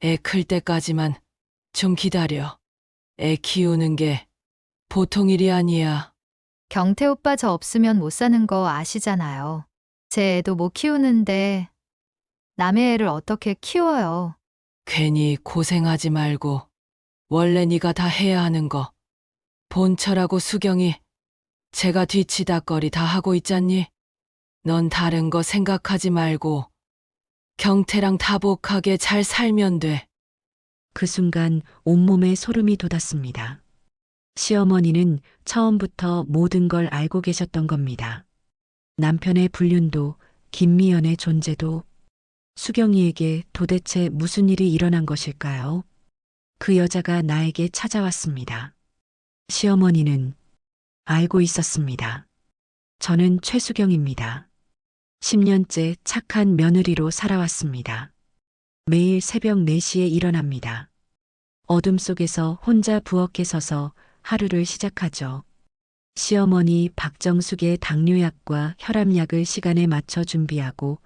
애 클 때까지만 좀 기다려. 애 키우는 게 보통 일이 아니야. 경태 오빠 저 없으면 못 사는 거 아시잖아요. 제 애도 못 키우는데 남의 애를 어떻게 키워요? 괜히 고생하지 말고 원래 네가 다 해야 하는 거 본철하고 수경이 제가 뒤치다거리 다 하고 있잖니? 넌 다른 거 생각하지 말고 경태랑 다복하게 잘 살면 돼. 그 순간 온몸에 소름이 돋았습니다. 시어머니는 처음부터 모든 걸 알고 계셨던 겁니다. 남편의 불륜도 김미연의 존재도 수경이에게 도대체 무슨 일이 일어난 것일까요? 그 여자가 나에게 찾아왔습니다. 시어머니는 알고 있었습니다. 저는 최수경입니다. 10년째 착한 며느리로 살아왔습니다. 매일 새벽 4시에 일어납니다. 어둠 속에서 혼자 부엌에 서서 하루를 시작하죠. 시어머니 박정숙의 당뇨약과 혈압약을 시간에 맞춰 준비하고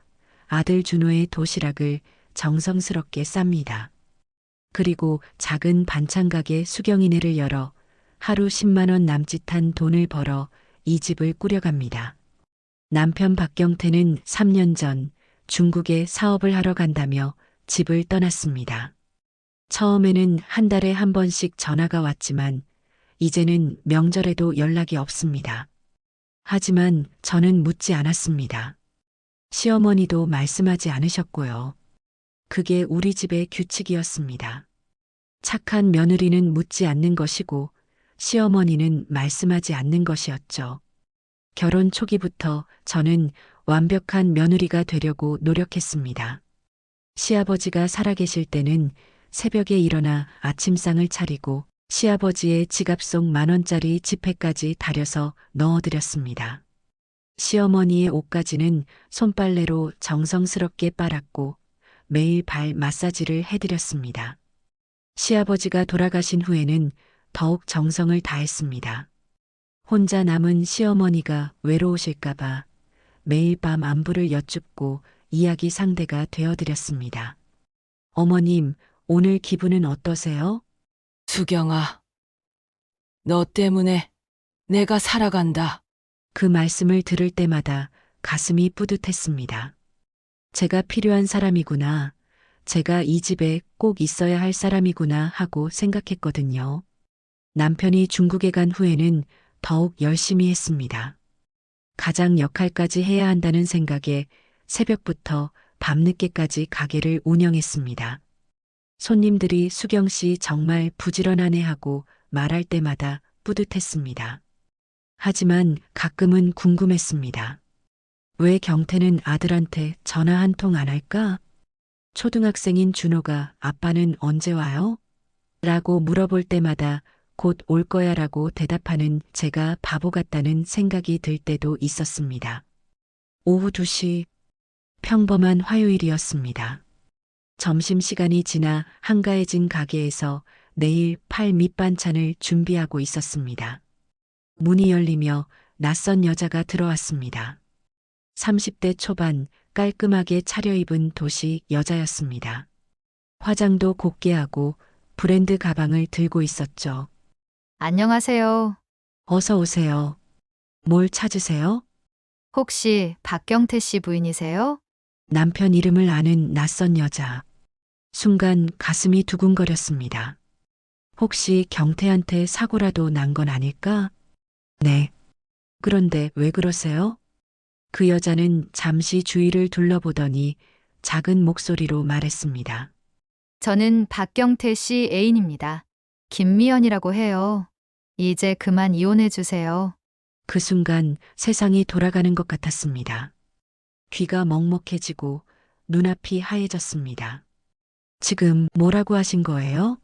아들 준호의 도시락을 정성스럽게 쌉니다. 그리고 작은 반찬 가게 수경이네를 열어 하루 10만 원 남짓한 돈을 벌어 이 집을 꾸려갑니다. 남편 박경태는 3년 전 중국에 사업을 하러 간다며 집을 떠났습니다. 처음에는 한 달에 한 번씩 전화가 왔지만 이제는 명절에도 연락이 없습니다. 하지만 저는 묻지 않았습니다. 시어머니도 말씀하지 않으셨고요. 그게 우리 집의 규칙이었습니다. 착한 며느리는 묻지 않는 것이고 시어머니는 말씀하지 않는 것이었죠. 결혼 초기부터 저는 완벽한 며느리가 되려고 노력했습니다. 시아버지가 살아계실 때는 새벽에 일어나 아침상을 차리고 시아버지의 지갑 속 10,000원짜리 지폐까지 다려서 넣어드렸습니다. 시어머니의 옷까지는 손빨래로 정성스럽게 빨았고 매일 발 마사지를 해드렸습니다. 시아버지가 돌아가신 후에는 더욱 정성을 다했습니다. 혼자 남은 시어머니가 외로우실까봐 매일 밤 안부를 여쭙고 이야기 상대가 되어드렸습니다. 어머님, 오늘 기분은 어떠세요? 수경아, 너 때문에 내가 살아간다. 그 말씀을 들을 때마다 가슴이 뿌듯했습니다. 제가 필요한 사람이구나. 제가 이 집에 꼭 있어야 할 사람이구나 하고 생각했거든요. 남편이 중국에 간 후에는 더욱 열심히 했습니다. 가장 역할까지 해야 한다는 생각에 새벽부터 밤늦게까지 가게를 운영했습니다. 손님들이 수경 씨 정말 부지런하네 하고 말할 때마다 뿌듯했습니다. 하지만 가끔은 궁금했습니다. 왜 경태는 아들한테 전화 한 통 안 할까? 초등학생인 준호가 아빠는 언제 와요? 라고 물어볼 때마다 곧 올 거야 라고 대답하는 제가 바보 같다는 생각이 들 때도 있었습니다. 오후 2시 평범한 화요일이었습니다. 점심시간이 지나 한가해진 가게에서 내일 팔 밑반찬을 준비하고 있었습니다. 문이 열리며 낯선 여자가 들어왔습니다. 30대 초반 깔끔하게 차려입은 도시 여자였습니다. 화장도 곱게 하고 브랜드 가방을 들고 있었죠. 안녕하세요. 어서 오세요. 뭘 찾으세요? 혹시 박경태 씨 부인이세요? 남편 이름을 아는 낯선 여자. 순간 가슴이 두근거렸습니다. 혹시 경태한테 사고라도 난 건 아닐까? 네. 그런데 왜 그러세요? 그 여자는 잠시 주위를 둘러보더니 작은 목소리로 말했습니다. 저는 박경태 씨 애인입니다. 김미연이라고 해요. 이제 그만 이혼해 주세요. 그 순간 세상이 돌아가는 것 같았습니다. 귀가 먹먹해지고 눈앞이 하얘졌습니다. 지금 뭐라고 하신 거예요?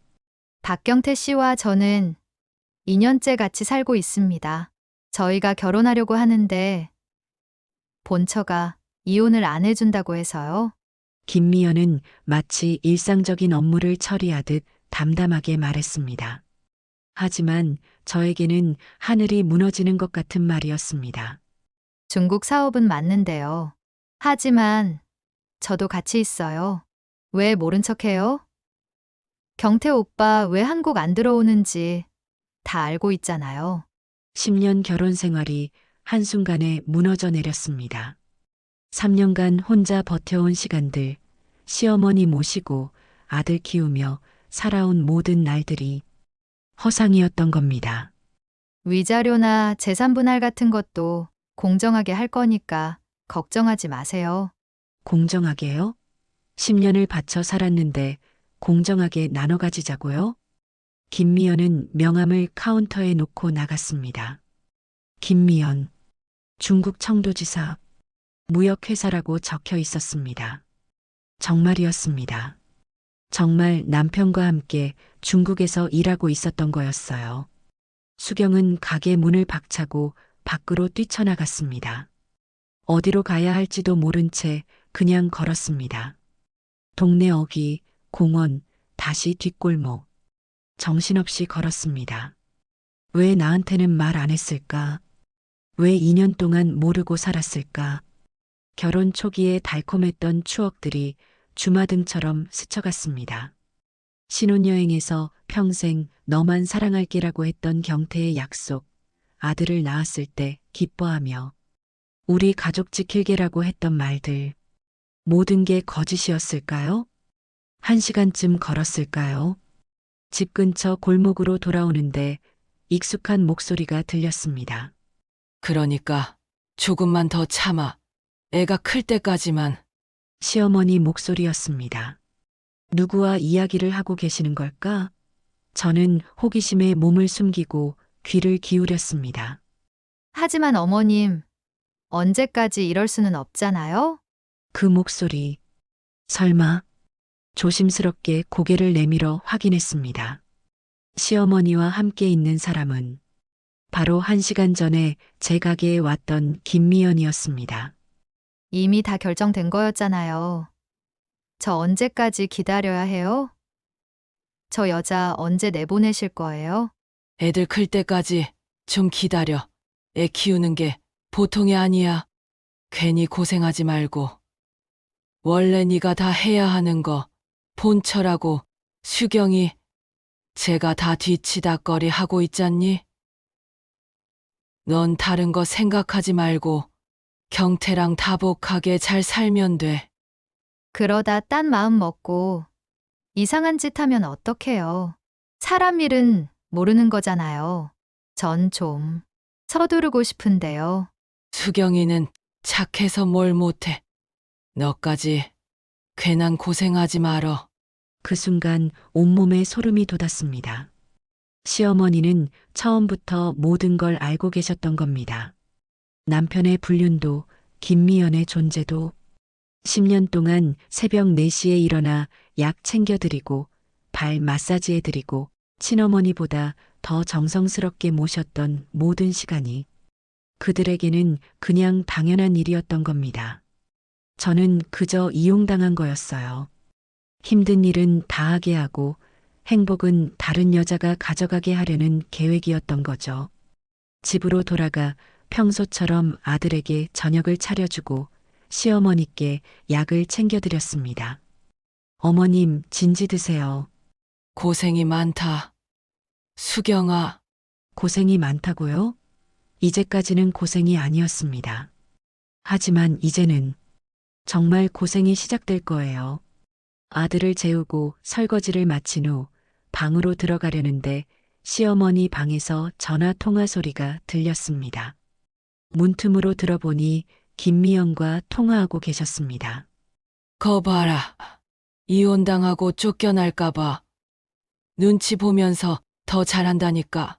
박경태 씨와 저는 2년째 같이 살고 있습니다. 저희가 결혼하려고 하는데 본처가 이혼을 안 해준다고 해서요. 김미연은 마치 일상적인 업무를 처리하듯 담담하게 말했습니다. 하지만 저에게는 하늘이 무너지는 것 같은 말이었습니다. 중국 사업은 맞는데요. 하지만 저도 같이 있어요. 왜 모른 척해요? 경태 오빠 왜 한국 안 들어오는지 다 알고 있잖아요. 10년 결혼 생활이 한순간에 무너져 내렸습니다. 3년간 혼자 버텨온 시간들, 시어머니 모시고 아들 키우며 살아온 모든 날들이 허상이었던 겁니다. 위자료나 재산 분할 같은 것도 공정하게 할 거니까 걱정하지 마세요. 공정하게요? 10년을 바쳐 살았는데 공정하게 나눠 가지자고요? 김미연은 명함을 카운터에 놓고 나갔습니다. 김미연, 중국 청도지사, 무역회사라고 적혀 있었습니다. 정말이었습니다. 정말 남편과 함께 중국에서 일하고 있었던 거였어요. 수경은 가게 문을 박차고 밖으로 뛰쳐나갔습니다. 어디로 가야 할지도 모른 채 그냥 걸었습니다. 동네 어귀, 공원, 다시 뒷골목. 정신없이 걸었습니다. 왜 나한테는 말 안 했을까? 왜 2년 동안 모르고 살았을까? 결혼 초기에 달콤했던 추억들이 주마등처럼 스쳐갔습니다. 신혼여행에서 평생 너만 사랑할게라고 했던 경태의 약속, 아들을 낳았을 때 기뻐하며 우리 가족 지킬게라고 했던 말들, 모든 게 거짓이었을까요? 1시간쯤 걸었을까요? 집 근처 골목으로 돌아오는데 익숙한 목소리가 들렸습니다. 그러니까 조금만 더 참아. 애가 클 때까지만. 시어머니 목소리였습니다. 누구와 이야기를 하고 계시는 걸까? 저는 호기심에 몸을 숨기고 귀를 기울였습니다. 하지만 어머님, 언제까지 이럴 수는 없잖아요? 그 목소리. 설마. 조심스럽게 고개를 내밀어 확인했습니다. 시어머니와 함께 있는 사람은 바로 1시간 전에 제 가게에 왔던 김미연이었습니다. 이미 다 결정된 거였잖아요. 저 언제까지 기다려야 해요? 저 여자 언제 내보내실 거예요? 애들 클 때까지 좀 기다려. 애 키우는 게 보통이 아니야. 괜히 고생하지 말고. 원래 네가 다 해야 하는 거 본처라고 수경이 제가 다 뒤치다꺼리 하고 있잖니? 넌 다른 거 생각하지 말고 경태랑 다복하게 잘 살면 돼. 그러다 딴 마음 먹고 이상한 짓 하면 어떡해요? 사람 일은 모르는 거잖아요. 전 좀 서두르고 싶은데요. 수경이는 착해서 뭘 못해. 너까지 괜한 고생하지 말어. 그 순간 온몸에 소름이 돋았습니다. 시어머니는 처음부터 모든 걸 알고 계셨던 겁니다. 남편의 불륜도 김미연의 존재도 10년 동안 새벽 4시에 일어나 약 챙겨드리고 발 마사지해드리고 친어머니보다 더 정성스럽게 모셨던 모든 시간이 그들에게는 그냥 당연한 일이었던 겁니다. 저는 그저 이용당한 거였어요. 힘든 일은 다 하게 하고 행복은 다른 여자가 가져가게 하려는 계획이었던 거죠. 집으로 돌아가 평소처럼 아들에게 저녁을 차려주고 시어머니께 약을 챙겨드렸습니다. 어머님, 진지 드세요. 고생이 많다. 수경아, 고생이 많다고요? 이제까지는 고생이 아니었습니다. 하지만 이제는 정말 고생이 시작될 거예요. 아들을 재우고 설거지를 마친 후 방으로 들어가려는데 시어머니 방에서 전화 통화 소리가 들렸습니다. 문틈으로 들어보니 김미영과 통화하고 계셨습니다. 거 봐라. 이혼당하고 쫓겨날까봐. 눈치 보면서 더 잘한다니까.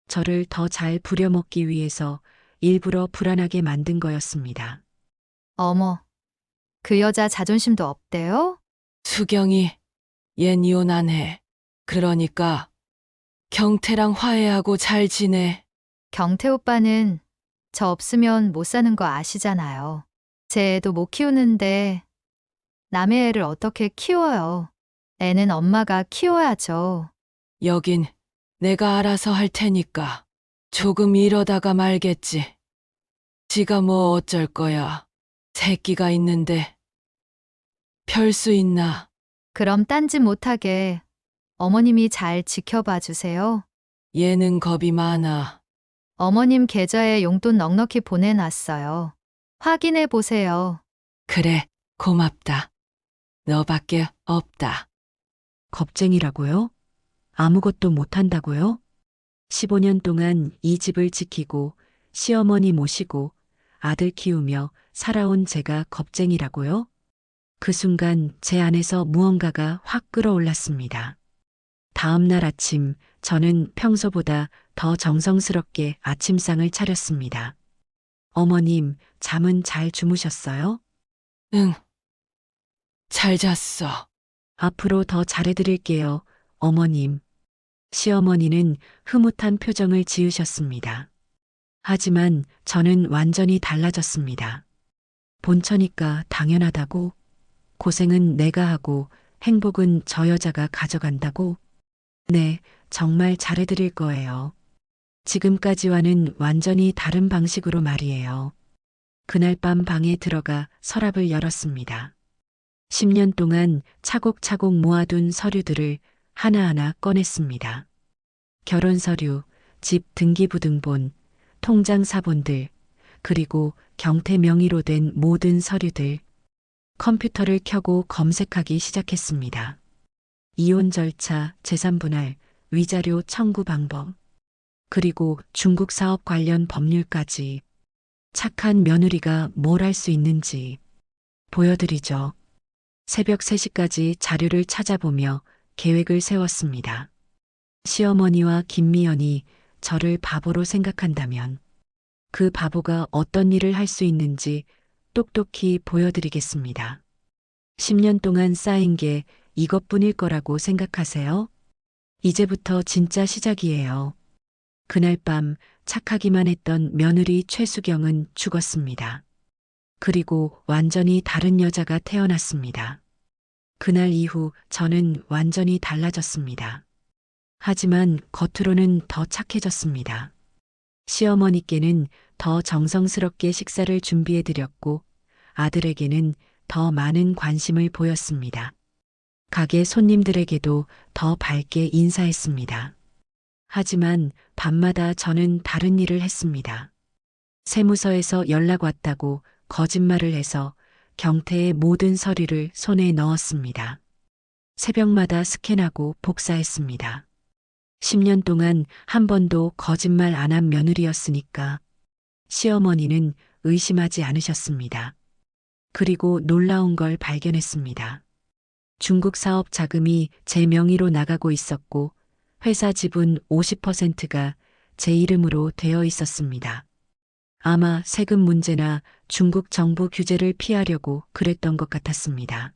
저를 더 잘 부려먹기 위해서 일부러 불안하게 만든 거였습니다. 어머, 그 여자 자존심도 없대요? 수경이 얜 이혼 안 해. 그러니까 경태랑 화해하고 잘 지내. 경태 오빠는 저 없으면 못 사는 거 아시잖아요. 제 애도 못 키우는데 남의 애를 어떻게 키워요? 애는 엄마가 키워야죠. 여긴 내가 알아서 할 테니까. 조금 이러다가 말겠지. 지가 뭐 어쩔 거야. 새끼가 있는데. 별 수 있나? 그럼 딴짓 못하게 어머님이 잘 지켜봐 주세요. 얘는 겁이 많아. 어머님 계좌에 용돈 넉넉히 보내놨어요. 확인해 보세요. 그래, 고맙다. 너밖에 없다. 겁쟁이라고요? 아무것도 못한다고요? 15년 동안 이 집을 지키고 시어머니 모시고 아들 키우며 살아온 제가 겁쟁이라고요? 그 순간 제 안에서 무언가가 확 끌어올랐습니다. 다음 날 아침 저는 평소보다 더 정성스럽게 아침상을 차렸습니다. 어머님, 잠은 잘 주무셨어요? 응. 잘 잤어. 앞으로 더 잘해드릴게요, 어머님. 시어머니는 흐뭇한 표정을 지으셨습니다. 하지만 저는 완전히 달라졌습니다. 본처니까 당연하다고, 고생은 내가 하고 행복은 저 여자가 가져간다고. 네, 정말 잘해드릴 거예요. 지금까지와는 완전히 다른 방식으로 말이에요. 그날 밤 방에 들어가 서랍을 열었습니다. 10년 동안 차곡차곡 모아둔 서류들을 하나하나 꺼냈습니다. 결혼 서류, 집 등기부등본, 통장 사본들, 그리고 경태 명의로 된 모든 서류들. 컴퓨터를 켜고 검색하기 시작했습니다. 이혼 절차, 재산 분할, 위자료 청구 방법, 그리고 중국 사업 관련 법률까지. 착한 며느리가 뭘 할 수 있는지 보여드리죠. 새벽 3시까지 자료를 찾아보며 계획을 세웠습니다. 시어머니와 김미연이 저를 바보로 생각한다면 그 바보가 어떤 일을 할 수 있는지 똑똑히 보여드리겠습니다. 10년 동안 쌓인 게 이것뿐일 거라고 생각하세요? 이제부터 진짜 시작이에요. 그날 밤 착하기만 했던 며느리 최수경은 죽었습니다. 그리고 완전히 다른 여자가 태어났습니다. 그날 이후 저는 완전히 달라졌습니다. 하지만 겉으로는 더 착해졌습니다. 시어머니께는 더 정성스럽게 식사를 준비해드렸고 아들에게는 더 많은 관심을 보였습니다. 가게 손님들에게도 더 밝게 인사했습니다. 하지만 밤마다 저는 다른 일을 했습니다. 세무서에서 연락 왔다고 거짓말을 해서 경태의 모든 서류를 손에 넣었습니다. 새벽마다 스캔하고 복사했습니다. 10년 동안 한 번도 거짓말 안 한 며느리였으니까 시어머니는 의심하지 않으셨습니다. 그리고 놀라운 걸 발견했습니다. 중국 사업 자금이 제 명의로 나가고 있었고 회사 지분 50%가 제 이름으로 되어 있었습니다. 아마 세금 문제나 중국 정부 규제를 피하려고 그랬던 것 같았습니다.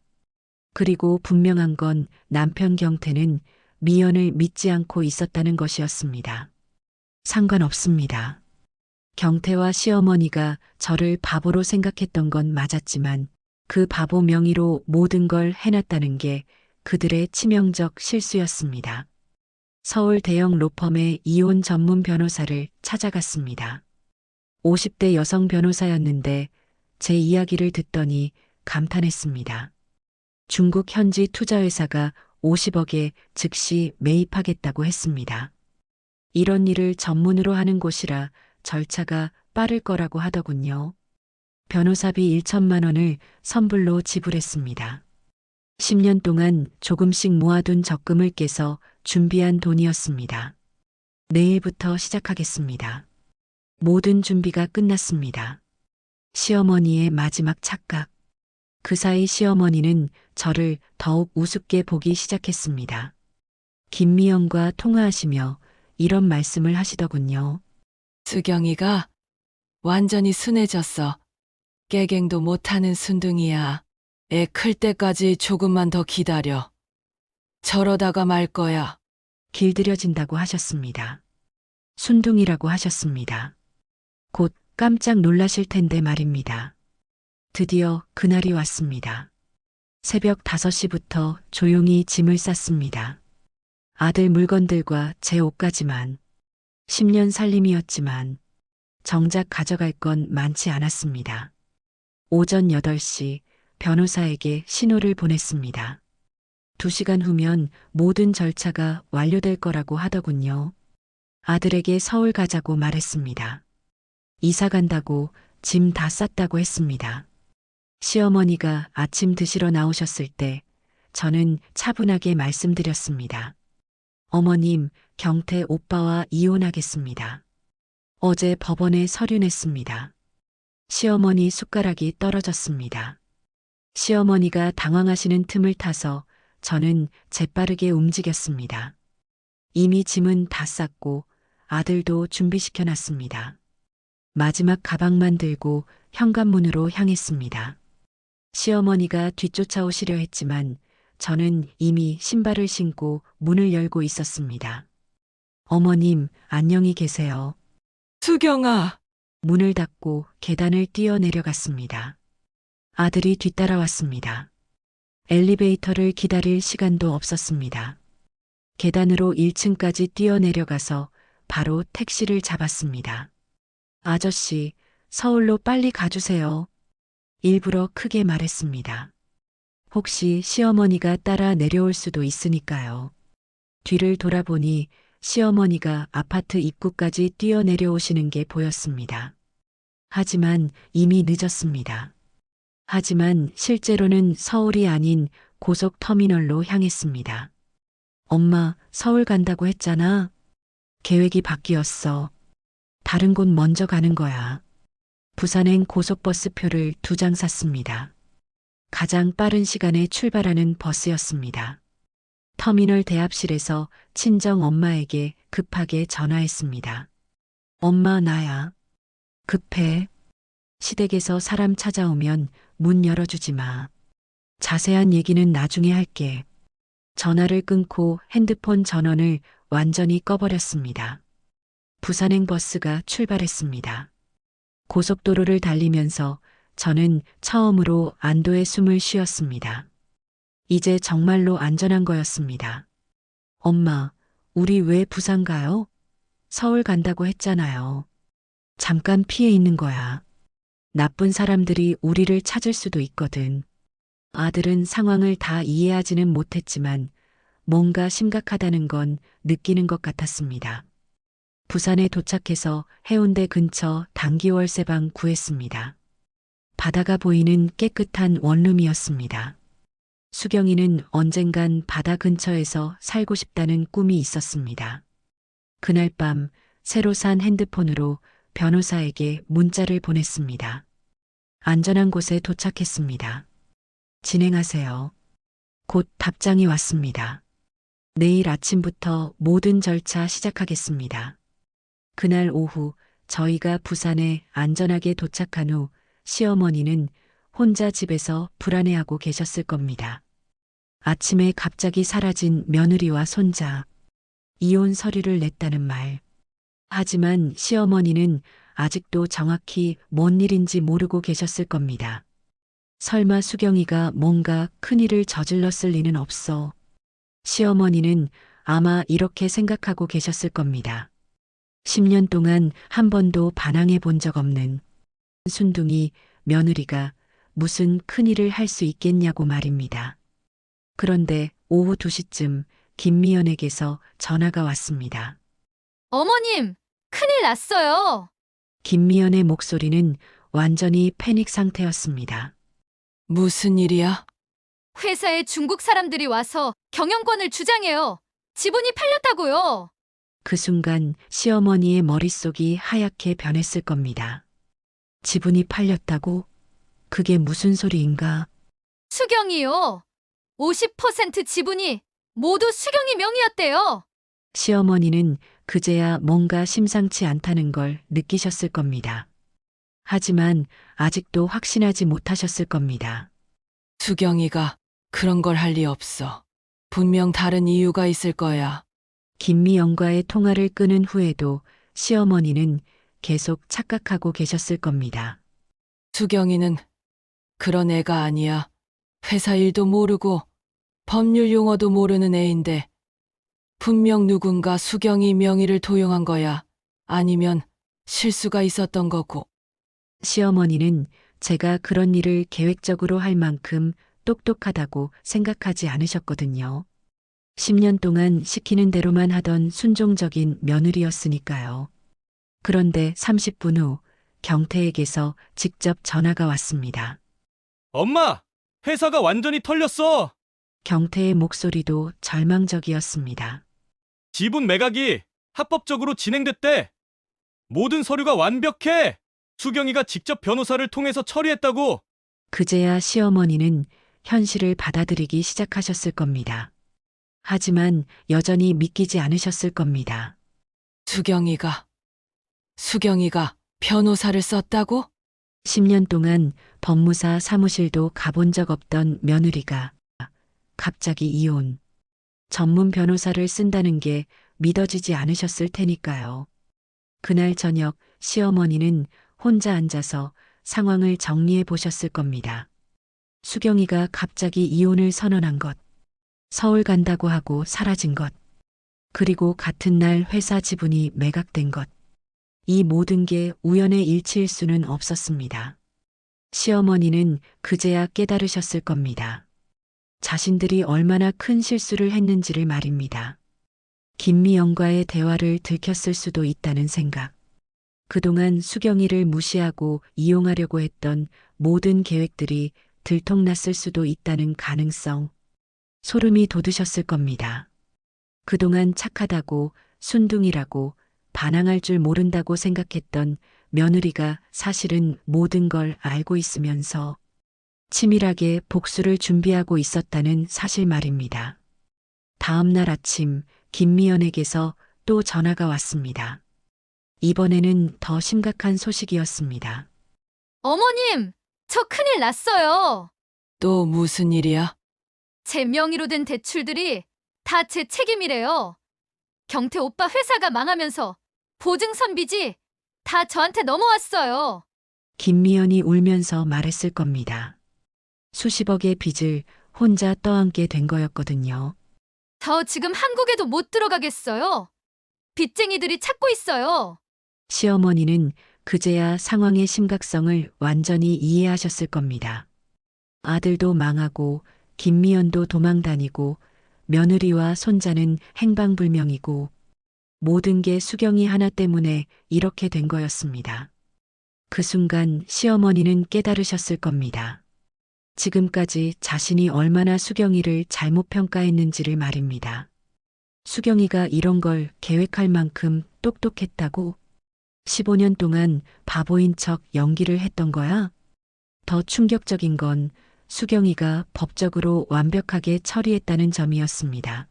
그리고 분명한 건 남편 경태는 미연을 믿지 않고 있었다는 것이었습니다. 상관없습니다. 경태와 시어머니가 저를 바보로 생각했던 건 맞았지만 그 바보 명의로 모든 걸 해놨다는 게 그들의 치명적 실수였습니다. 서울 대형 로펌의 이혼 전문 변호사를 찾아갔습니다. 50대 여성 변호사였는데 제 이야기를 듣더니 감탄했습니다. 중국 현지 투자회사가 50억에 즉시 매입하겠다고 했습니다. 이런 일을 전문으로 하는 곳이라 절차가 빠를 거라고 하더군요. 변호사비 1천만 원을 선불로 지불했습니다. 10년 동안 조금씩 모아둔 적금을 깨서 준비한 돈이었습니다. 내일부터 시작하겠습니다. 모든 준비가 끝났습니다. 시어머니의 마지막 착각. 그 사이 시어머니는 저를 더욱 우습게 보기 시작했습니다. 김미영과 통화하시며 이런 말씀을 하시더군요. 수경이가 완전히 순해졌어. 깨갱도 못하는 순둥이야. 애 클 때까지 조금만 더 기다려. 저러다가 말 거야. 길들여진다고 하셨습니다. 순둥이라고 하셨습니다. 곧 깜짝 놀라실 텐데 말입니다. 드디어 그날이 왔습니다. 새벽 5시부터 조용히 짐을 쌌습니다. 아들 물건들과 제 옷까지만. 10년 살림이었지만 정작 가져갈 건 많지 않았습니다. 오전 8시 변호사에게 신호를 보냈습니다. 2시간 후면 모든 절차가 완료될 거라고 하더군요. 아들에게 서울 가자고 말했습니다. 이사 간다고 짐 다 쌌다고 했습니다. 시어머니가 아침 드시러 나오셨을 때 저는 차분하게 말씀드렸습니다. 어머님, 경태 오빠와 이혼하겠습니다. 어제 법원에 서류 냈습니다. 시어머니 숟가락이 떨어졌습니다. 시어머니가 당황하시는 틈을 타서 저는 재빠르게 움직였습니다. 이미 짐은 다 쌌고 아들도 준비시켜 놨습니다. 마지막 가방만 들고 현관문으로 향했습니다. 시어머니가 뒤쫓아오시려 했지만 저는 이미 신발을 신고 문을 열고 있었습니다. 어머님, 안녕히 계세요. 수경아, 문을 닫고 계단을 뛰어내려갔습니다. 아들이 뒤따라왔습니다. 엘리베이터를 기다릴 시간도 없었습니다. 계단으로 1층까지 뛰어내려가서 바로 택시를 잡았습니다. 아저씨, 서울로 빨리 가주세요. 일부러 크게 말했습니다. 혹시 시어머니가 따라 내려올 수도 있으니까요. 뒤를 돌아보니 시어머니가 아파트 입구까지 뛰어내려오시는 게 보였습니다. 하지만 이미 늦었습니다. 하지만 실제로는 서울이 아닌 고속터미널로 향했습니다. 엄마, 서울 간다고 했잖아. 계획이 바뀌었어. 다른 곳 먼저 가는 거야. 부산행 고속버스 표를 2장 샀습니다. 가장 빠른 시간에 출발하는 버스였습니다. 터미널 대합실에서 친정 엄마에게 급하게 전화했습니다. 엄마, 나야. 급해. 시댁에서 사람 찾아오면 문 열어주지 마. 자세한 얘기는 나중에 할게. 전화를 끊고 핸드폰 전원을 완전히 꺼버렸습니다. 부산행 버스가 출발했습니다. 고속도로를 달리면서 저는 처음으로 안도의 숨을 쉬었습니다. 이제 정말로 안전한 거였습니다. 엄마, 우리 왜 부산 가요? 서울 간다고 했잖아요. 잠깐 피해 있는 거야. 나쁜 사람들이 우리를 찾을 수도 있거든. 아들은 상황을 다 이해하지는 못했지만 뭔가 심각하다는 건 느끼는 것 같았습니다. 부산에 도착해서 해운대 근처 단기월세방 구했습니다. 바다가 보이는 깨끗한 원룸이었습니다. 수경이는 언젠간 바다 근처에서 살고 싶다는 꿈이 있었습니다. 그날 밤 새로 산 핸드폰으로 변호사에게 문자를 보냈습니다. 안전한 곳에 도착했습니다. 진행하세요. 곧 답장이 왔습니다. 내일 아침부터 모든 절차 시작하겠습니다. 그날 오후 저희가 부산에 안전하게 도착한 후 시어머니는 혼자 집에서 불안해하고 계셨을 겁니다. 아침에 갑자기 사라진 며느리와 손자, 이혼 서류를 냈다는 말. 하지만 시어머니는 아직도 정확히 뭔 일인지 모르고 계셨을 겁니다. 설마 수경이가 뭔가 큰일을 저질렀을 리는 없어. 시어머니는 아마 이렇게 생각하고 계셨을 겁니다. 10년 동안 한 번도 반항해 본 적 없는 순둥이 며느리가 무슨 큰일을 할 수 있겠냐고 말입니다. 그런데 오후 2시쯤 김미연에게서 전화가 왔습니다. 어머님, 큰일 났어요. 김미연의 목소리는 완전히 패닉 상태였습니다. 무슨 일이야? 회사에 중국 사람들이 와서 경영권을 주장해요. 지분이 팔렸다고요. 그 순간 시어머니의 머릿속이 하얗게 변했을 겁니다. 지분이 팔렸다고? 그게 무슨 소리인가? 수경이요. 50% 지분이 모두 수경이 명의였대요. 시어머니는 그제야 뭔가 심상치 않다는 걸 느끼셨을 겁니다. 하지만 아직도 확신하지 못하셨을 겁니다. 수경이가 그런 걸 할 리 없어. 분명 다른 이유가 있을 거야. 김미영과의 통화를 끊은 후에도 시어머니는 계속 착각하고 계셨을 겁니다. 수경이는 그런 애가 아니야. 회사 일도 모르고 법률 용어도 모르는 애인데 분명 누군가 수경이 명의를 도용한 거야. 아니면 실수가 있었던 거고. 시어머니는 제가 그런 일을 계획적으로 할 만큼 똑똑하다고 생각하지 않으셨거든요. 10년 동안 시키는 대로만 하던 순종적인 며느리였으니까요. 그런데 30분 후 경태에게서 직접 전화가 왔습니다. 엄마! 회사가 완전히 털렸어! 경태의 목소리도 절망적이었습니다. 지분 매각이 합법적으로 진행됐대! 모든 서류가 완벽해! 수경이가 직접 변호사를 통해서 처리했다고! 그제야 시어머니는 현실을 받아들이기 시작하셨을 겁니다. 하지만 여전히 믿기지 않으셨을 겁니다. 수경이가 변호사를 썼다고? 10년 동안 법무사 사무실도 가본 적 없던 며느리가 갑자기 이혼, 전문 변호사를 쓴다는 게 믿어지지 않으셨을 테니까요. 그날 저녁 시어머니는 혼자 앉아서 상황을 정리해 보셨을 겁니다. 수경이가 갑자기 이혼을 선언한 것, 서울 간다고 하고 사라진 것, 그리고 같은 날 회사 지분이 매각된 것. 이 모든 게 우연의 일치일 수는 없었습니다. 시어머니는 그제야 깨달으셨을 겁니다. 자신들이 얼마나 큰 실수를 했는지를 말입니다. 김미영과의 대화를 들켰을 수도 있다는 생각. 그동안 수경이를 무시하고 이용하려고 했던 모든 계획들이 들통났을 수도 있다는 가능성. 소름이 돋으셨을 겁니다. 그동안 착하다고 순둥이라고 반항할 줄 모른다고 생각했던 며느리가 사실은 모든 걸 알고 있으면서 치밀하게 복수를 준비하고 있었다는 사실 말입니다. 다음 날 아침 김미연에게서 또 전화가 왔습니다. 이번에는 더 심각한 소식이었습니다. 어머님, 저 큰일 났어요. 또 무슨 일이야? 제 명의로 된 대출들이 다 제 책임이래요. 경태 오빠 회사가 망하면서 보증선 빚이 다 저한테 넘어왔어요. 김미연이 울면서 말했을 겁니다. 수십억의 빚을 혼자 떠안게 된 거였거든요. 저 지금 한국에도 못 들어가겠어요. 빚쟁이들이 찾고 있어요. 시어머니는 그제야 상황의 심각성을 완전히 이해하셨을 겁니다. 아들도 망하고 김미연도 도망다니고 며느리와 손자는 행방불명이고 모든 게 수경이 하나 때문에 이렇게 된 거였습니다. 그 순간 시어머니는 깨달으셨을 겁니다. 지금까지 자신이 얼마나 수경이를 잘못 평가했는지를 말입니다. 수경이가 이런 걸 계획할 만큼 똑똑했다고? 15년 동안 바보인 척 연기를 했던 거야? 더 충격적인 건 수경이가 법적으로 완벽하게 처리했다는 점이었습니다.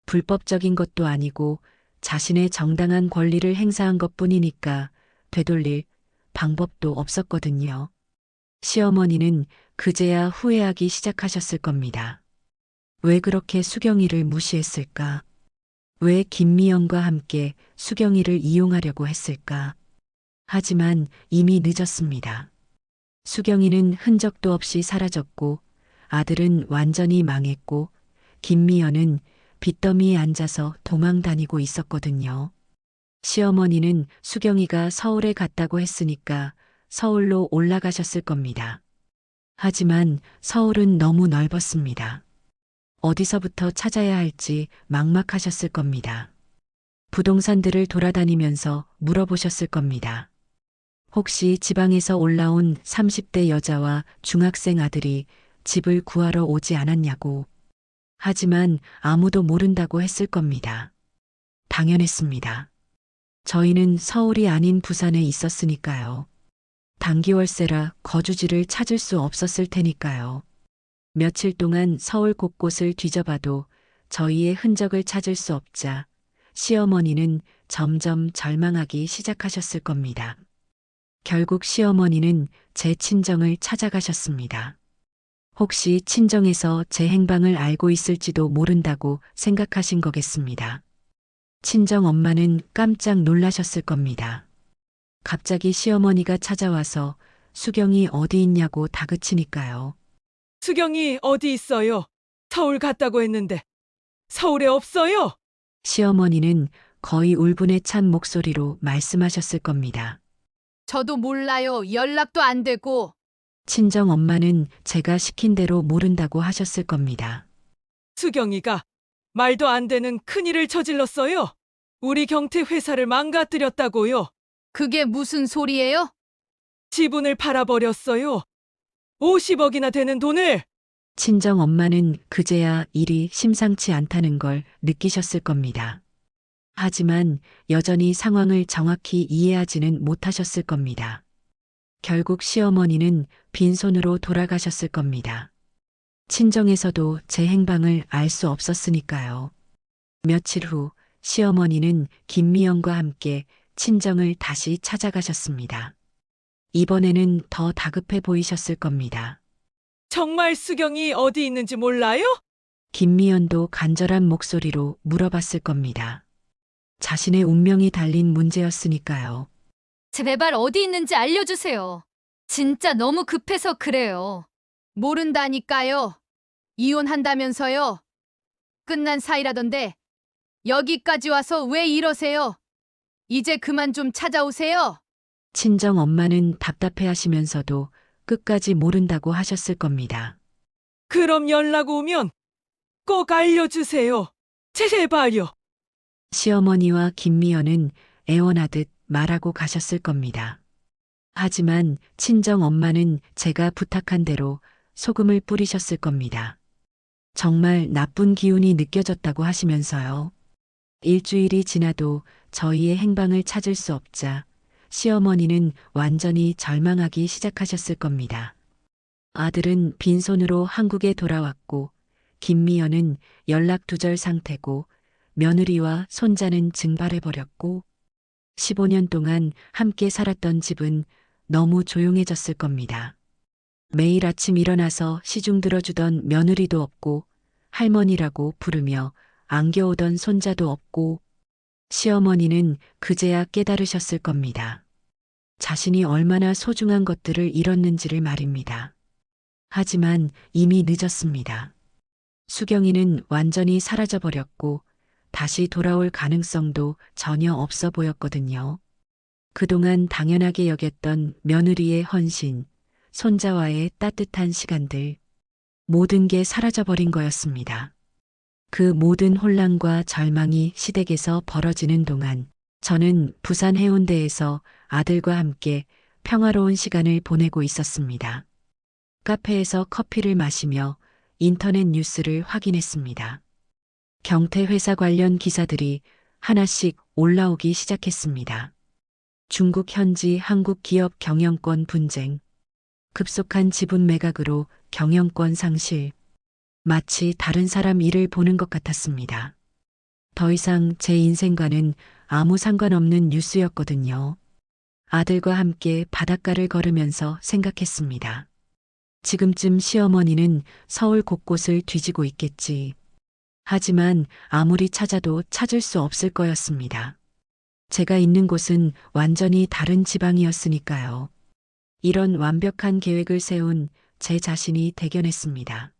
불법적인 것도 아니고 자신의 정당한 권리를 행사한 것뿐이니까 되돌릴 방법도 없었거든요. 시어머니는 그제야 후회하기 시작하셨을 겁니다. 왜 그렇게 수경이를 무시했을까? 왜 김미영과 함께 수경이를 이용하려고 했을까? 하지만 이미 늦었습니다. 수경이는 흔적도 없이 사라졌고 아들은 완전히 망했고 김미연은 빚더미에 앉아서 도망 다니고 있었거든요. 시어머니는 수경이가 서울에 갔다고 했으니까 서울로 올라가셨을 겁니다. 하지만 서울은 너무 넓었습니다. 어디서부터 찾아야 할지 막막하셨을 겁니다. 부동산들을 돌아다니면서 물어보셨을 겁니다. 혹시 지방에서 올라온 30대 여자와 중학생 아들이 집을 구하러 오지 않았냐고. 하지만 아무도 모른다고 했을 겁니다. 당연했습니다. 저희는 서울이 아닌 부산에 있었으니까요. 단기월세라 거주지를 찾을 수 없었을 테니까요. 며칠 동안 서울 곳곳을 뒤져봐도 저희의 흔적을 찾을 수 없자 시어머니는 점점 절망하기 시작하셨을 겁니다. 결국 시어머니는 제 친정을 찾아가셨습니다. 혹시 친정에서 제 행방을 알고 있을지도 모른다고 생각하신 거겠습니다. 친정 엄마는 깜짝 놀라셨을 겁니다. 갑자기 시어머니가 찾아와서 수경이 어디 있냐고 다그치니까요. 수경이 어디 있어요? 서울 갔다고 했는데. 서울에 없어요? 시어머니는 거의 울분에 찬 목소리로 말씀하셨을 겁니다. 저도 몰라요. 연락도 안 되고. 친정 엄마는 제가 시킨 대로 모른다고 하셨을 겁니다. 수경이가 말도 안 되는 큰일을 저질렀어요. 우리 경태 회사를 망가뜨렸다고요. 그게 무슨 소리예요? 지분을 팔아버렸어요. 50억이나 되는 돈을. 친정 엄마는 그제야 일이 심상치 않다는 걸 느끼셨을 겁니다. 하지만 여전히 상황을 정확히 이해하지는 못하셨을 겁니다. 결국 시어머니는 빈손으로 돌아가셨을 겁니다. 친정에서도 제 행방을 알 수 없었으니까요. 며칠 후 시어머니는 김미영과 함께 친정을 다시 찾아가셨습니다. 이번에는 더 다급해 보이셨을 겁니다. 정말 수경이 어디 있는지 몰라요? 김미연도 간절한 목소리로 물어봤을 겁니다. 자신의 운명이 달린 문제였으니까요. 제발 어디 있는지 알려주세요. 진짜 너무 급해서 그래요. 모른다니까요. 이혼한다면서요. 끝난 사이라던데 여기까지 와서 왜 이러세요? 이제 그만 좀 찾아오세요. 친정 엄마는 답답해 하시면서도 끝까지 모른다고 하셨을 겁니다. 그럼 연락 오면 꼭 알려주세요. 제발요. 시어머니와 김미연은 애원하듯 말하고 가셨을 겁니다. 하지만 친정 엄마는 제가 부탁한 대로 소금을 뿌리셨을 겁니다. 정말 나쁜 기운이 느껴졌다고 하시면서요. 일주일이 지나도 저희의 행방을 찾을 수 없자 시어머니는 완전히 절망하기 시작하셨을 겁니다. 아들은 빈손으로 한국에 돌아왔고 김미연은 연락두절 상태고 며느리와 손자는 증발해버렸고 15년 동안 함께 살았던 집은 너무 조용해졌을 겁니다. 매일 아침 일어나서 시중 들어주던 며느리도 없고 할머니라고 부르며 안겨오던 손자도 없고 시어머니는 그제야 깨달으셨을 겁니다. 자신이 얼마나 소중한 것들을 잃었는지를 말입니다. 하지만 이미 늦었습니다. 수경이는 완전히 사라져버렸고 다시 돌아올 가능성도 전혀 없어 보였거든요. 그동안 당연하게 여겼던 며느리의 헌신, 손자와의 따뜻한 시간들, 모든 게 사라져버린 거였습니다. 그 모든 혼란과 절망이 시댁에서 벌어지는 동안 저는 부산 해운대에서 아들과 함께 평화로운 시간을 보내고 있었습니다. 카페에서 커피를 마시며 인터넷 뉴스를 확인했습니다. 경태 회사 관련 기사들이 하나씩 올라오기 시작했습니다. 중국 현지 한국 기업 경영권 분쟁, 급속한 지분 매각으로 경영권 상실, 마치 다른 사람 일을 보는 것 같았습니다. 더 이상 제 인생과는 아무 상관없는 뉴스였거든요. 아들과 함께 바닷가를 걸으면서 생각했습니다. 지금쯤 시어머니는 서울 곳곳을 뒤지고 있겠지. 하지만 아무리 찾아도 찾을 수 없을 거였습니다. 제가 있는 곳은 완전히 다른 지방이었으니까요. 이런 완벽한 계획을 세운 제 자신이 대견했습니다.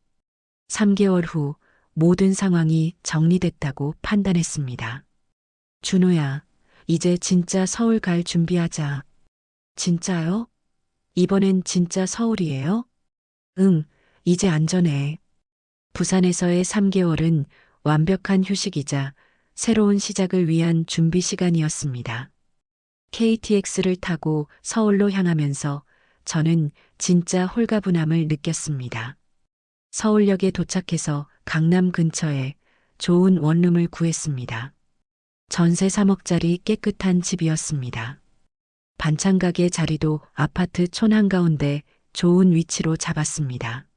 3개월 후 모든 상황이 정리됐다고 판단했습니다. 준호야, 이제 진짜 서울 갈 준비하자. 진짜요? 이번엔 진짜 서울이에요? 응, 이제 안전해. 부산에서의 3개월은 완벽한 휴식이자 새로운 시작을 위한 준비 시간이었습니다. KTX를 타고 서울로 향하면서 저는 진짜 홀가분함을 느꼈습니다. 서울역에 도착해서 강남 근처에 좋은 원룸을 구했습니다. 전세 3억짜리 깨끗한 집이었습니다. 반찬 가게 자리도 아파트 촌 한가운데 좋은 위치로 잡았습니다.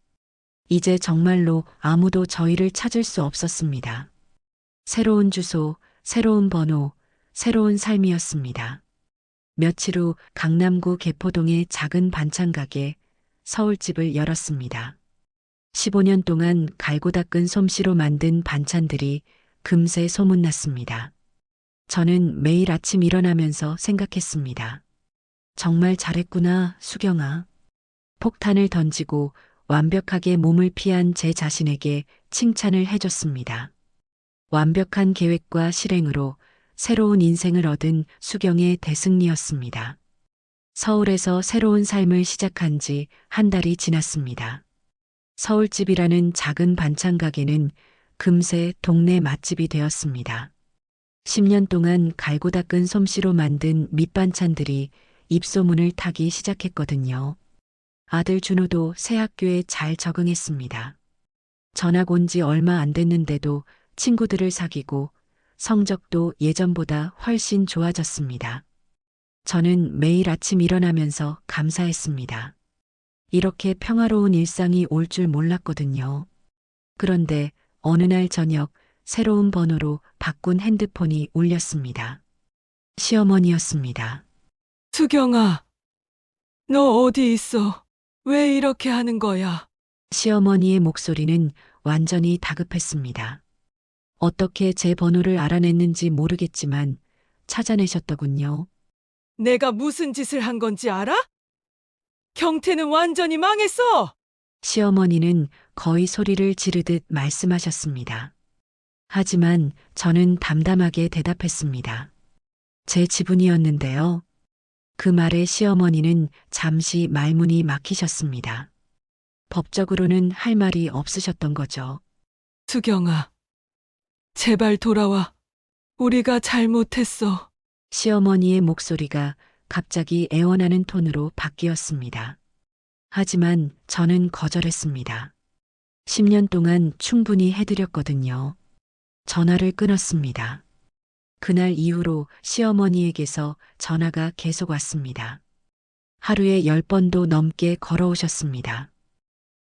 이제 정말로 아무도 저희를 찾을 수 없었습니다. 새로운 주소, 새로운 번호, 새로운 삶이었습니다. 며칠 후 강남구 개포동의 작은 반찬 가게 서울집을 열었습니다. 15년 동안 갈고 닦은 솜씨로 만든 반찬들이 금세 소문났습니다. 저는 매일 아침 일어나면서 생각했습니다. 정말 잘했구나, 수경아. 폭탄을 던지고 완벽하게 몸을 피한 제 자신에게 칭찬을 해줬습니다. 완벽한 계획과 실행으로 새로운 인생을 얻은 수경의 대승리였습니다. 서울에서 새로운 삶을 시작한 지 한 달이 지났습니다. 서울집이라는 작은 반찬 가게는 금세 동네 맛집이 되었습니다. 10년 동안 갈고 닦은 솜씨로 만든 밑반찬들이 입소문을 타기 시작했거든요. 아들 준호도 새 학교에 잘 적응했습니다. 전학 온 지 얼마 안 됐는데도 친구들을 사귀고 성적도 예전보다 훨씬 좋아졌습니다. 저는 매일 아침 일어나면서 감사했습니다. 이렇게 평화로운 일상이 올 줄 몰랐거든요. 그런데 어느 날 저녁 새로운 번호로 바꾼 핸드폰이 울렸습니다. 시어머니였습니다. 수경아, 너 어디 있어? 왜 이렇게 하는 거야? 시어머니의 목소리는 완전히 다급했습니다. 어떻게 제 번호를 알아냈는지 모르겠지만 찾아내셨더군요. 내가 무슨 짓을 한 건지 알아? 경태는 완전히 망했어! 시어머니는 거의 소리를 지르듯 말씀하셨습니다. 하지만 저는 담담하게 대답했습니다. 제 지분이었는데요. 그 말에 시어머니는 잠시 말문이 막히셨습니다. 법적으로는 할 말이 없으셨던 거죠. 수경아, 제발 돌아와. 우리가 잘못했어. 시어머니의 목소리가 갑자기 애원하는 톤으로 바뀌었습니다. 하지만 저는 거절했습니다. 10년 동안 충분히 해드렸거든요. 전화를 끊었습니다. 그날 이후로 시어머니에게서 전화가 계속 왔습니다. 하루에 10번도 넘게 걸어오셨습니다.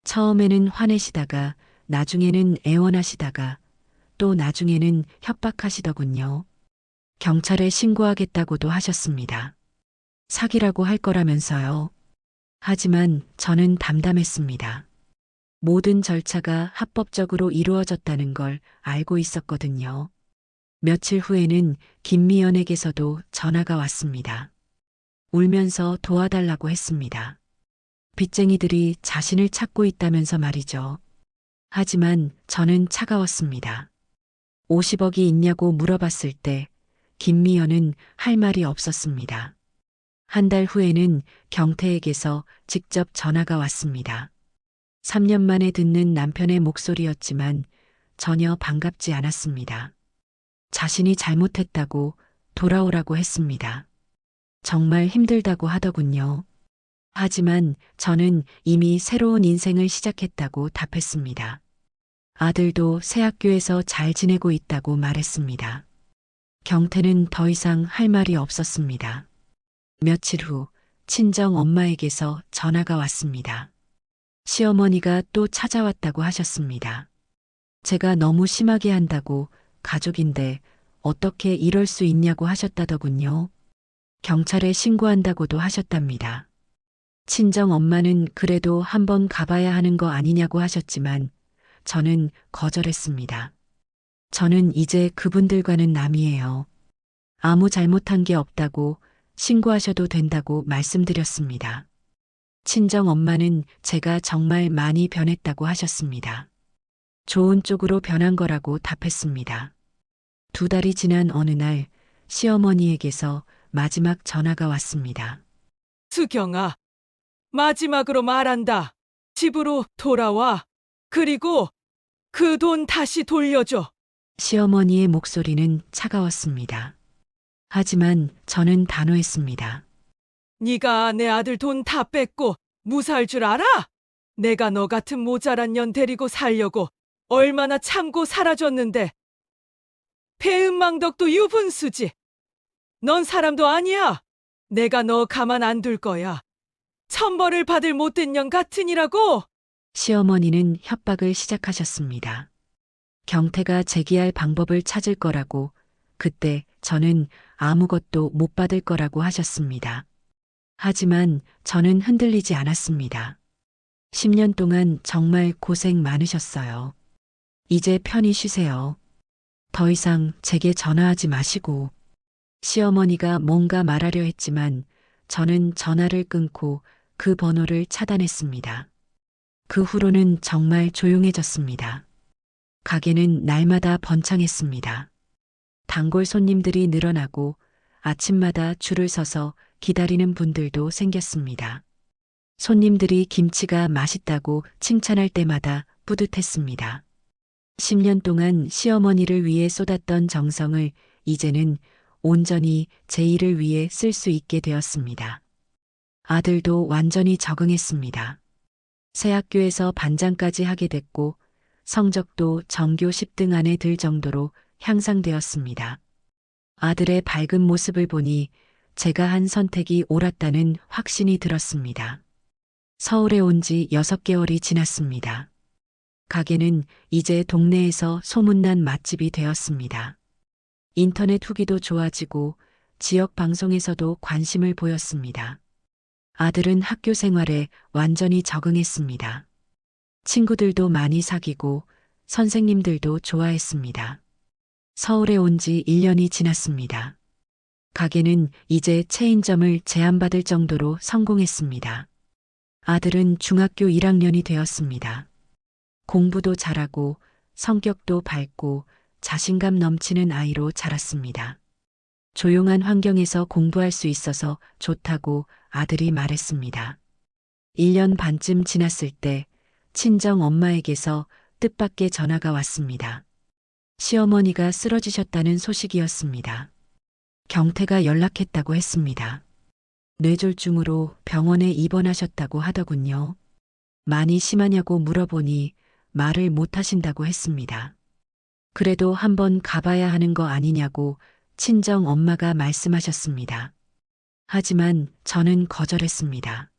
처음에는 화내시다가 나중에는 애원하시다가 또 나중에는 협박하시더군요. 경찰에 신고하겠다고도 하셨습니다. 사기라고 할 거라면서요. 하지만 저는 담담했습니다. 모든 절차가 합법적으로 이루어졌다는 걸 알고 있었거든요. 며칠 후에는 김미연에게서도 전화가 왔습니다. 울면서 도와달라고 했습니다. 빚쟁이들이 자신을 찾고 있다면서 말이죠. 하지만 저는 차가웠습니다. 50억이 있냐고 물어봤을 때 김미연은 할 말이 없었습니다. 한 달 후에는 경태에게서 직접 전화가 왔습니다. 3년 만에 듣는 남편의 목소리였지만 전혀 반갑지 않았습니다. 자신이 잘못했다고 돌아오라고 했습니다. 정말 힘들다고 하더군요. 하지만 저는 이미 새로운 인생을 시작했다고 답했습니다. 아들도 새 학교에서 잘 지내고 있다고 말했습니다. 경태는 더 이상 할 말이 없었습니다. 며칠 후 친정 엄마에게서 전화가 왔습니다. 시어머니가 또 찾아왔다고 하셨습니다. 제가 너무 심하게 한다고 가족인데 어떻게 이럴 수 있냐고 하셨다더군요. 경찰에 신고한다고도 하셨답니다. 친정 엄마는 그래도 한번 가봐야 하는 거 아니냐고 하셨지만 저는 거절했습니다. 저는 이제 그분들과는 남이에요. 아무 잘못한 게 없다고 신고하셔도 된다고 말씀드렸습니다. 친정 엄마는 제가 정말 많이 변했다고 하셨습니다. 좋은 쪽으로 변한 거라고 답했습니다. 2달이 지난 어느 날 시어머니에게서 마지막 전화가 왔습니다. 수경아, 마지막으로 말한다. 집으로 돌아와. 그리고 그 돈 다시 돌려줘. 시어머니의 목소리는 차가웠습니다. 하지만 저는 단호했습니다. 네가 내 아들 돈 다 뺏고 무사할 줄 알아? 내가 너 같은 모자란 년 데리고 살려고 얼마나 참고 살아줬는데. 배은망덕도 유분수지. 넌 사람도 아니야. 내가 너 가만 안 둘 거야. 천벌을 받을 못된 년 같으니라고. 시어머니는 협박을 시작하셨습니다. 경태가 재기할 방법을 찾을 거라고, 그때 저는 아무것도 못 받을 거라고 하셨습니다. 하지만 저는 흔들리지 않았습니다. 10년 동안 정말 고생 많으셨어요. 이제 편히 쉬세요. 더 이상 제게 전화하지 마시고. 시어머니가 뭔가 말하려 했지만 저는 전화를 끊고 그 번호를 차단했습니다. 그 후로는 정말 조용해졌습니다. 가게는 날마다 번창했습니다. 단골 손님들이 늘어나고 아침마다 줄을 서서 기다리는 분들도 생겼습니다. 손님들이 김치가 맛있다고 칭찬할 때마다 뿌듯했습니다. 10년 동안 시어머니를 위해 쏟았던 정성을 이제는 온전히 제 일을 위해 쓸 수 있게 되었습니다. 아들도 완전히 적응했습니다. 새 학교에서 반장까지 하게 됐고 성적도 전교 10등 안에 들 정도로 향상되었습니다. 아들의 밝은 모습을 보니 제가 한 선택이 옳았다는 확신이 들었습니다. 서울에 온 지 6개월이 지났습니다. 가게는 이제 동네에서 소문난 맛집이 되었습니다. 인터넷 후기도 좋아지고 지역 방송에서도 관심을 보였습니다. 아들은 학교 생활에 완전히 적응했습니다. 친구들도 많이 사귀고 선생님들도 좋아했습니다. 서울에 온 지 1년이 지났습니다. 가게는 이제 체인점을 제안받을 정도로 성공했습니다. 아들은 중학교 1학년이 되었습니다. 공부도 잘하고 성격도 밝고 자신감 넘치는 아이로 자랐습니다. 조용한 환경에서 공부할 수 있어서 좋다고 아들이 말했습니다. 1년 반쯤 지났을 때 친정 엄마에게서 뜻밖의 전화가 왔습니다. 시어머니가 쓰러지셨다는 소식이었습니다. 경태가 연락했다고 했습니다. 뇌졸중으로 병원에 입원하셨다고 하더군요. 많이 심하냐고 물어보니 말을 못 하신다고 했습니다. 그래도 한번 가봐야 하는 거 아니냐고 친정 엄마가 말씀하셨습니다. 하지만 저는 거절했습니다.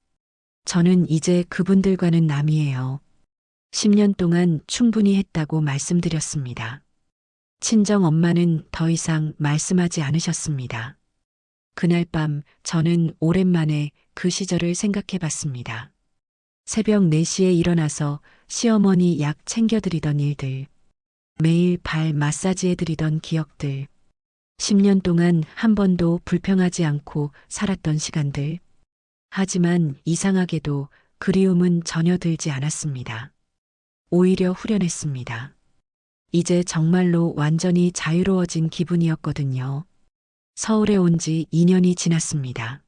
저는 이제 그분들과는 남이에요. 10년 동안 충분히 했다고 말씀드렸습니다. 친정 엄마는 더 이상 말씀하지 않으셨습니다. 그날 밤 저는 오랜만에 그 시절을 생각해 봤습니다. 새벽 4시에 일어나서 시어머니 약 챙겨드리던 일들, 매일 발 마사지해드리던 기억들, 10년 동안 한 번도 불평하지 않고 살았던 시간들. 하지만 이상하게도 그리움은 전혀 들지 않았습니다. 오히려 후련했습니다. 이제 정말로 완전히 자유로워진 기분이었거든요. 서울에 온 지 2년이 지났습니다.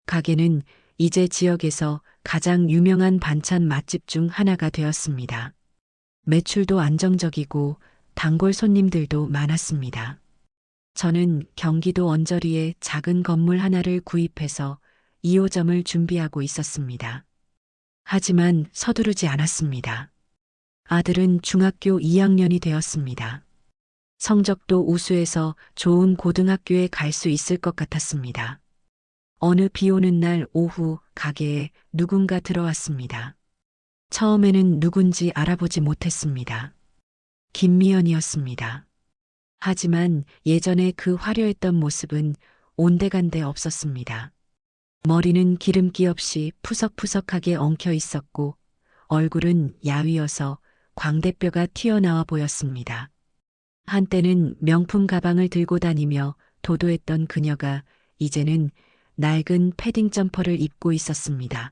가게는 이제 지역에서 가장 유명한 반찬 맛집 중 하나가 되었습니다. 매출도 안정적이고 단골 손님들도 많았습니다. 저는 경기도 언저리에 작은 건물 하나를 구입해서 2호점을 준비하고 있었습니다. 하지만 서두르지 않았습니다. 아들은 중학교 2학년이 되었습니다. 성적도 우수해서 좋은 고등학교에 갈 수 있을 것 같았습니다. 어느 비 오는 날 오후 가게에 누군가 들어왔습니다. 처음에는 누군지 알아보지 못했습니다. 김미연이었습니다. 하지만 예전에 그 화려했던 모습은 온데간데 없었습니다. 머리는 기름기 없이 푸석푸석하게 엉켜 있었고 얼굴은 야위어서 광대뼈가 튀어나와 보였습니다. 한때는 명품 가방을 들고 다니며 도도했던 그녀가 이제는 낡은 패딩 점퍼를 입고 있었습니다.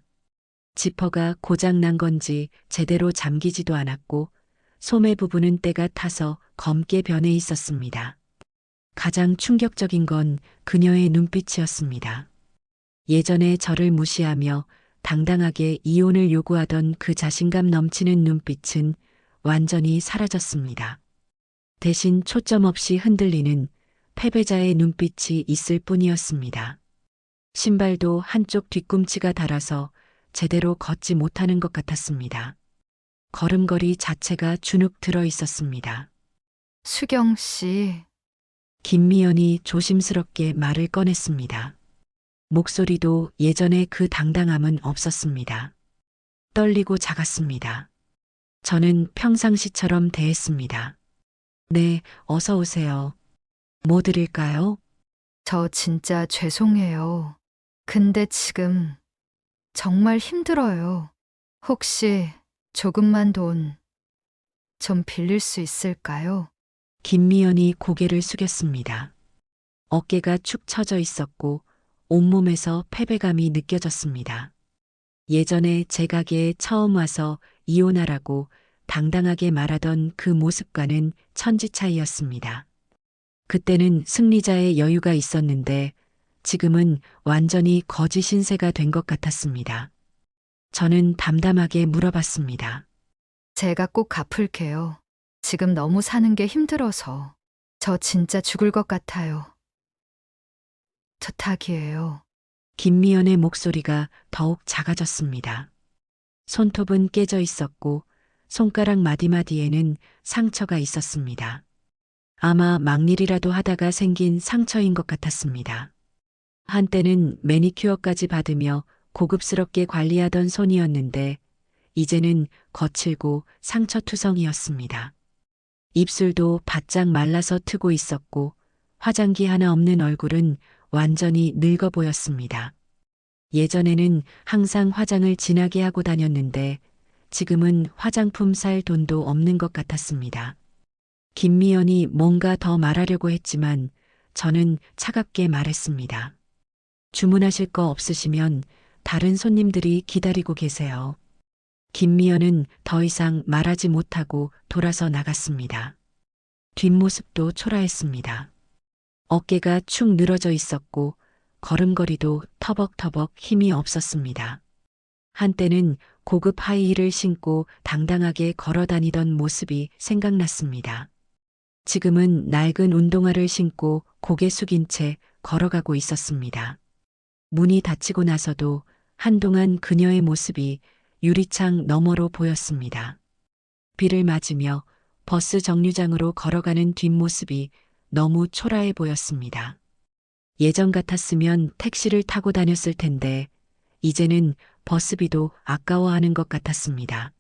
지퍼가 고장난 건지 제대로 잠기지도 않았고 소매 부분은 때가 타서 검게 변해 있었습니다. 가장 충격적인 건 그녀의 눈빛이었습니다. 예전에 저를 무시하며 당당하게 이혼을 요구하던 그 자신감 넘치는 눈빛은 완전히 사라졌습니다. 대신 초점 없이 흔들리는 패배자의 눈빛이 있을 뿐이었습니다. 신발도 한쪽 뒤꿈치가 닳아서 제대로 걷지 못하는 것 같았습니다. 걸음걸이 자체가 주눅 들어 있었습니다. 수경 씨, 김미연이 조심스럽게 말을 꺼냈습니다. 목소리도 예전의 그 당당함은 없었습니다. 떨리고 작았습니다. 저는 평상시처럼 대했습니다. 네, 어서 오세요. 뭐 드릴까요? 저 진짜 죄송해요. 근데 지금 정말 힘들어요. 혹시 조금만 돈 좀 빌릴 수 있을까요? 김미연이 고개를 숙였습니다. 어깨가 축 처져 있었고 온몸에서 패배감이 느껴졌습니다. 예전에 제 가게에 처음 와서 이혼하라고 당당하게 말하던 그 모습과는 천지 차이였습니다. 그때는 승리자의 여유가 있었는데 지금은 완전히 거지 신세가 된 것 같았습니다. 저는 담담하게 물어봤습니다. 제가 꼭 갚을게요. 지금 너무 사는 게 힘들어서. 저 진짜 죽을 것 같아요. 저 탁이에요. 김미연의 목소리가 더욱 작아졌습니다. 손톱은 깨져 있었고 손가락 마디마디에는 상처가 있었습니다. 아마 막일이라도 하다가 생긴 상처인 것 같았습니다. 한때는 매니큐어까지 받으며 고급스럽게 관리하던 손이었는데 이제는 거칠고 상처투성이었습니다. 입술도 바짝 말라서 트고 있었고 화장기 하나 없는 얼굴은 완전히 늙어 보였습니다. 예전에는 항상 화장을 진하게 하고 다녔는데 지금은 화장품 살 돈도 없는 것 같았습니다. 김미연이 뭔가 더 말하려고 했지만 저는 차갑게 말했습니다. 주문하실 거 없으시면 다른 손님들이 기다리고 계세요. 김미연은 더 이상 말하지 못하고 돌아서 나갔습니다. 뒷모습도 초라했습니다. 어깨가 축 늘어져 있었고 걸음걸이도 터벅터벅 힘이 없었습니다. 한때는 고급 하이힐을 신고 당당하게 걸어 다니던 모습이 생각났습니다. 지금은 낡은 운동화를 신고 고개 숙인 채 걸어가고 있었습니다. 문이 닫히고 나서도 한동안 그녀의 모습이 유리창 너머로 보였습니다. 비를 맞으며 버스 정류장으로 걸어가는 뒷모습이 너무 초라해 보였습니다. 예전 같았으면 택시를 타고 다녔을 텐데 이제는 버스비도 아까워하는 것 같았습니다.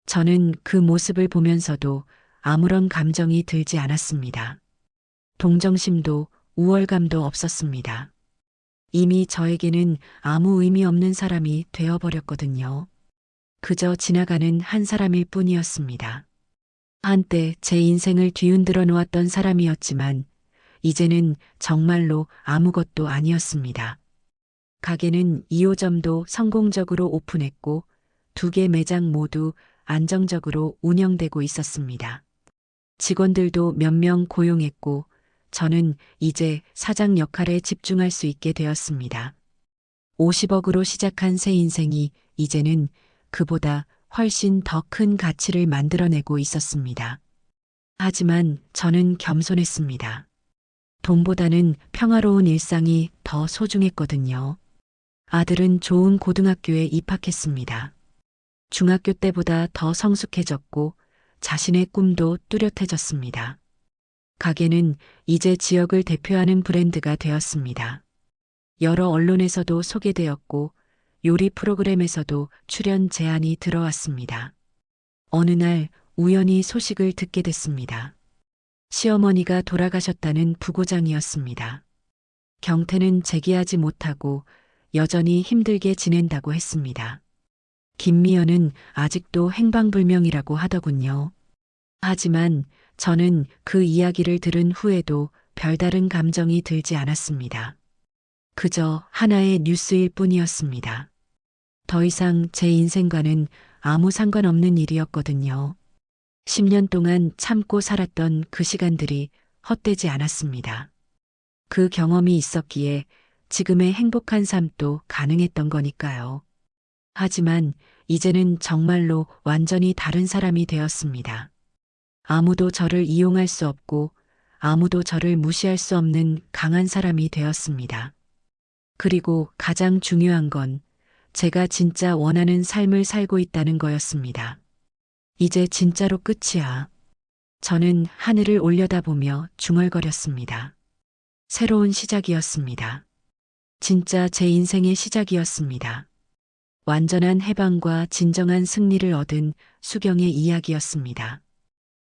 저는 그 모습을 보면서도 아무런 감정이 들지 않았습니다. 동정심도 우월감도 없었습니다. 이미 저에게는 아무 의미 없는 사람이 되어버렸거든요. 그저 지나가는 한 사람일 뿐이었습니다. 한때 제 인생을 뒤흔들어 놓았던 사람이었지만 이제는 정말로 아무것도 아니었습니다. 가게는 2호점도 성공적으로 오픈했고 2개 매장 모두 안정적으로 운영되고 있었습니다. 직원들도 몇 명 고용했고 저는 이제 사장 역할에 집중할 수 있게 되었습니다. 50억으로 시작한 새 인생이 이제는 그보다 훨씬 더 큰 가치를 만들어내고 있었습니다. 하지만 저는 겸손했습니다. 돈보다는 평화로운 일상이 더 소중했거든요. 아들은 좋은 고등학교에 입학했습니다. 중학교 때보다 더 성숙해졌고 자신의 꿈도 뚜렷해졌습니다. 가게는 이제 지역을 대표하는 브랜드가 되었습니다. 여러 언론에서도 소개되었고 요리 프로그램에서도 출연 제안이 들어왔습니다. 어느 날 우연히 소식을 듣게 됐습니다. 시어머니가 돌아가셨다는 부고장이었습니다. 경태는 재기하지 못하고 여전히 힘들게 지낸다고 했습니다. 김미연은 아직도 행방불명이라고 하더군요. 하지만 저는 그 이야기를 들은 후에도 별다른 감정이 들지 않았습니다. 그저 하나의 뉴스일 뿐이었습니다. 더 이상 제 인생과는 아무 상관없는 일이었거든요. 10년 동안 참고 살았던 그 시간들이 헛되지 않았습니다. 그 경험이 있었기에 지금의 행복한 삶도 가능했던 거니까요. 하지만 이제는 정말로 완전히 다른 사람이 되었습니다. 아무도 저를 이용할 수 없고 아무도 저를 무시할 수 없는 강한 사람이 되었습니다. 그리고 가장 중요한 건 제가 진짜 원하는 삶을 살고 있다는 거였습니다. 이제 진짜로 끝이야. 저는 하늘을 올려다보며 중얼거렸습니다. 새로운 시작이었습니다. 진짜 제 인생의 시작이었습니다. 완전한 해방과 진정한 승리를 얻은 수경의 이야기였습니다.